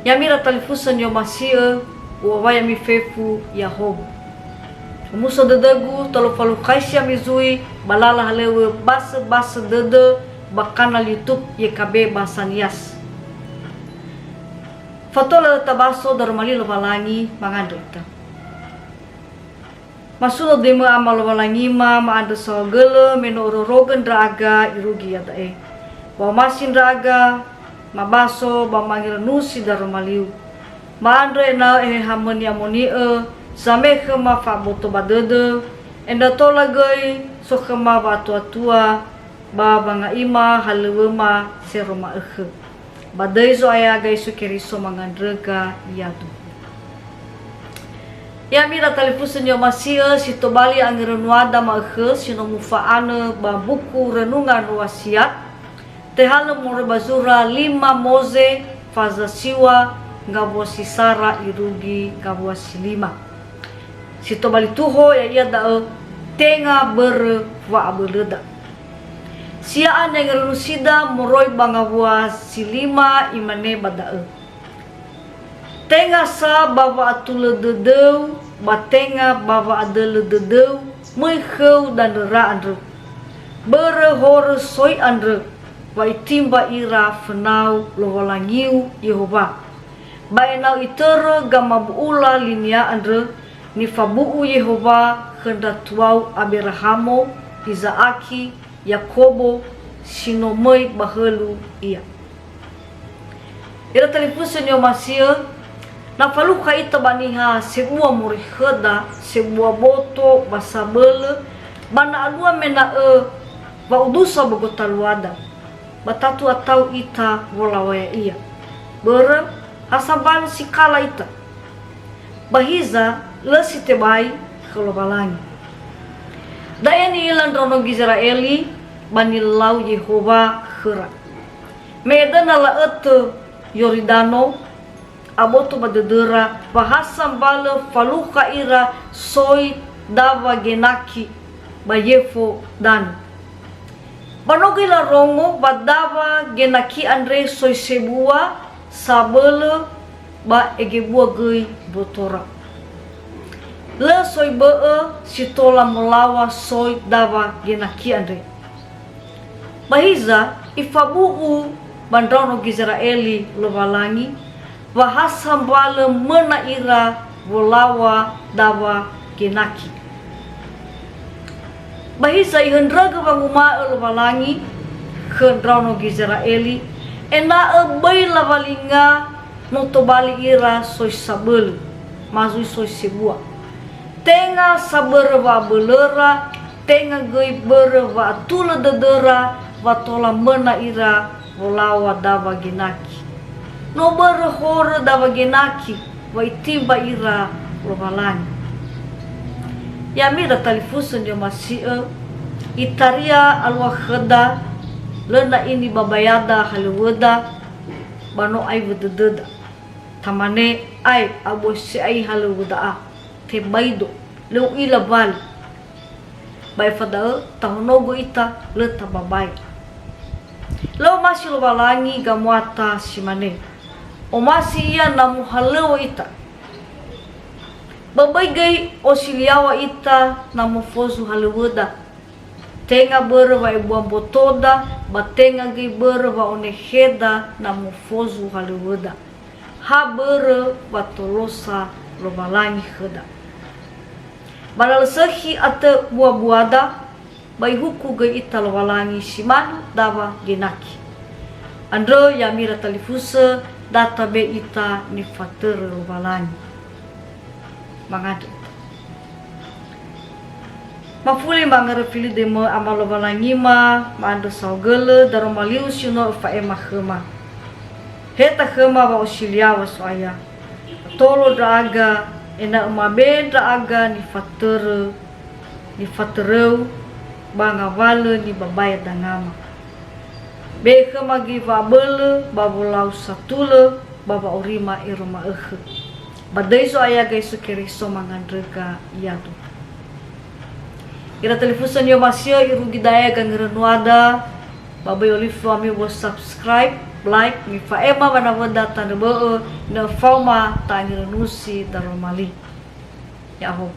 Yamira talifusan yo masia uawaya mi fefu Yahoba. Musa dedagu talo falu kaisya mizui balala halewe basa dede bakanal YouTube YKB bahasa nias. Fatola tabaso darmali lobalangi mangandeta. Masulo dema amal lobalangi ma anda sogele menoro rogan draga irugi yatae. Ba masin draga mabaso ba mangil nusi darmaliu. Ma andre na hamani amoni Zame khema fa boto badede enda tola gai so khema ba tua ba banga ima halwema seroma ekhe badai zo aya gai so keri so mangandrega yadu ya mira talifusen yo masia sito bali angere nuada ma ekhe sino mufaane ba buku renungan wasiat tehale more bazura 5 Moze faza siwa ngabuasi sara irugi ngabuasi 5 Sito bali tuho ya ia da tenga ber wa abeleda. Siaan yang rusida moroi bangabua silima imane bada. Tenga sa bawa atule dedeu, batenga bawa adele dedeu, meikheu dan ra andre. Bere hore soi andre, wa itimba ira fenau lowalangiu Yehova. Baenau itere gamabuula linia andre. Ni fabuu Yehova hendak tuau Abrahamo, Izaaki, Yakobo, sinomoi bahelu ia. Ira talifusen yo masia, na faluka ita baniha sebuah muriheda, sebuah boto basabele, bana alua mena ba udusa bogota luada. Batatu atau ita wolawaya ia. Bere hasaban sikala ita. Bahiza lesi tebai kelobalangi. Dayani ilan rono Israeli banilau Yehova khera. Medan ala ete Yoridano aboto badedera bahasam bale faluka ira soi dava genaki bayefo dan. Banogila rongo badava genaki andre soi sebua sabele ba egebua gei botora. Le soi sitola melawa soi dawa genaki andre. Bahiza ifabuu bandrano Israeli lobalangi wahasam bale mena ira wolawa dawa genaki. Bahiza ihendraga banguma lobalangi hendrano Israeli ena bay lavalinga notobali ira soi sabel mazui soi sebuah. Tenga saberwa belera, tenga gei berwa tula dedera, watola mena ira wolawa dawa genaki. No berhore dawa genaki, wa itimba ira lobalani. Ya mira talifusen yo masih itaria alwa kheda, lena ini babayada halweda, bano ai wedededa. Tamane ai abosi ai halweda te baido leu ila bal bai fada tahonogo ita leta babai lo masih lo balangi gamuata simane o masih ia namu haleu ita babai gai osiliawa ita namu fozu haleweda tenga berwa ibuam botoda batenga gai berwa oneheda namu fozu haleweda ha bere batolosa lo balangi kheda. Balal sehi ate buah-buada bai huku gai ita lo balangi simanu dawa genaki. Andro yamira talifuse data be ita ni fater lo balangi. Mangade. Mafuli mangare fili demo amal lo balangi ma ando saugele daromaliu sino fa ema khema. Heta khema ba osilia wasaya. Tolo draga ena umabe draga ni fatereu banga vale ni babaya dangama be khema gi vabele babulau satule baba orima iroma ekhe badai so aya gai so keri so mangandrega iatu ira telefusan yo masio iru gidaya gangerenuada babai olifu ami wo subscribe like mi faema bana wada tan be na forma ta ngirenusi daromali ya ho